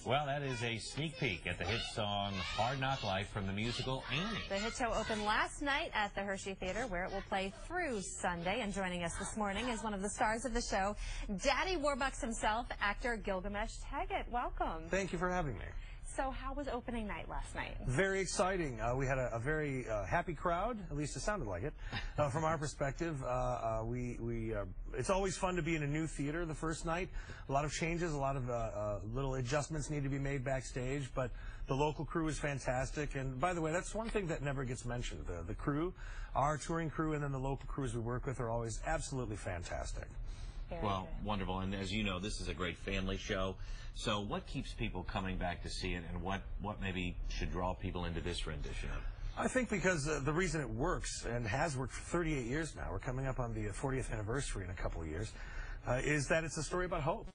Well, that is a sneak peek at the hit song Hard Knock Life from the musical Annie. The hit show opened last night at the Hershey Theater, where it will play through Sunday. And joining us this morning is one of the stars of the show, Daddy Warbucks himself, actor Gilgamesh Taggett. Welcome. Thank you for having me. So how was opening night last night? Very exciting. We had a very happy crowd, at least it sounded like it, from our perspective. It's always fun to be in a new theater the first night. A lot of changes, a lot of little adjustments need to be made backstage, but the local crew is fantastic. And by the way, that's one thing that never gets mentioned. The crew, our touring crew, and then the local crews we work with are always absolutely fantastic. Well, wonderful. And as you know, this is a great family show. So what keeps people coming back to see it, and what maybe should draw people into this rendition of it? I think because the reason it works, and has worked for 38 years now, we're coming up on the 40th anniversary in a couple of years, is that it's a story about hope,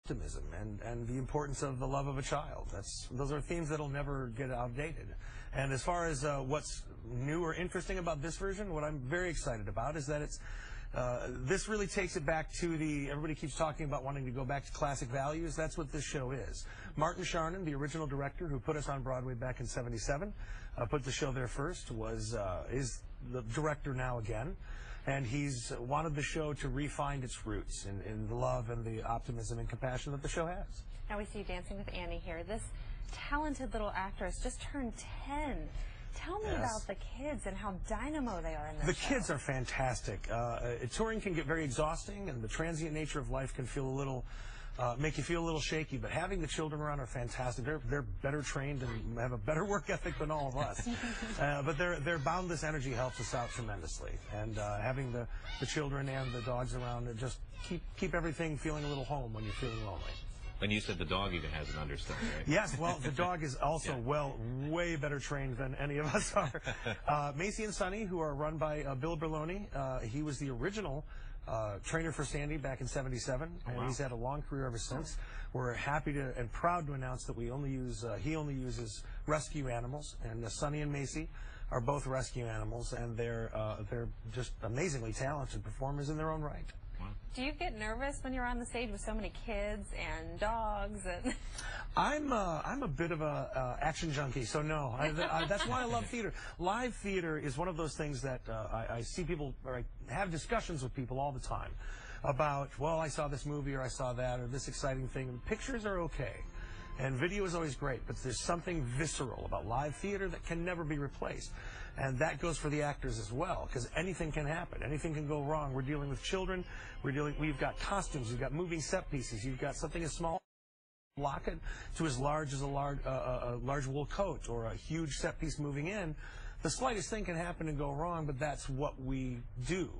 optimism, and the importance of the love of a child. Those are themes that'll never get outdated. And as far as what's new or interesting about this version, what I'm very excited about is that this really takes it back to everybody keeps talking about wanting to go back to classic values. That's what this show is. Martin Charnin, the original director who put us on Broadway back in '77, put the show there first, is the director now again. And he's wanted the show to re-find its roots in the love and the optimism and compassion that the show has. Now we see you dancing with Annie here. This talented little actress just turned 10. Tell me about the kids and how dynamo they are in this show. The kids are fantastic. Touring can get very exhausting, and the transient nature of life can feel a little, make you feel a little shaky. But having the children around are fantastic. They're better trained and have a better work ethic than all of us. But their boundless energy helps us out tremendously. And having the children and the dogs around, just keep everything feeling a little home when you're feeling lonely. And you said the dog even has an understudy, right? Yes, well, the dog is also way better trained than any of us are. Macy and Sonny, who are run by Bill Berloni, he was the original trainer for Sandy back in '77, and he's had a long career ever since. We're happy to and proud to announce that he only uses rescue animals, and Sonny and Macy are both rescue animals, and they're just amazingly talented performers in their own right. Do you get nervous when you're on the stage with so many kids and dogs? And I'm a bit of a action junkie, so no. That's why I love theater. Live theater is one of those things that I see people, or I have discussions with people all the time about, well, I saw this movie, or I saw that, or this exciting thing. Pictures are okay, and video is always great, but there's something visceral about live theater that can never be replaced. And that goes for the actors as well, because anything can happen. Anything can go wrong. We're dealing with children. We've got costumes. We've got moving set pieces. You've got something as small block it to as large as a large wool coat or a huge set piece moving in. The slightest thing can happen and go wrong, but that's what we do,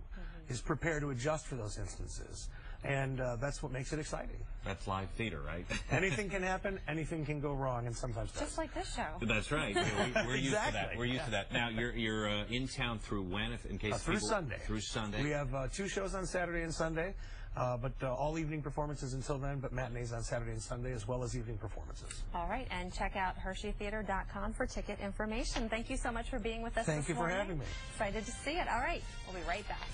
is prepare to adjust for those instances. And that's what makes it exciting. That's live theater, right? Anything can happen, anything can go wrong, and sometimes does. Just like this show. That's right. We're used to that. We're used to that. Now, you're in town through when, in case through Sunday. Through Sunday. We have 2 shows on Saturday and Sunday, but all evening performances until then, but matinees on Saturday and Sunday, as well as evening performances. All right, and check out HersheyTheater.com for ticket information. Thank you so much for being with us this morning. Thank you for having me. Excited to see it. All right, we'll be right back.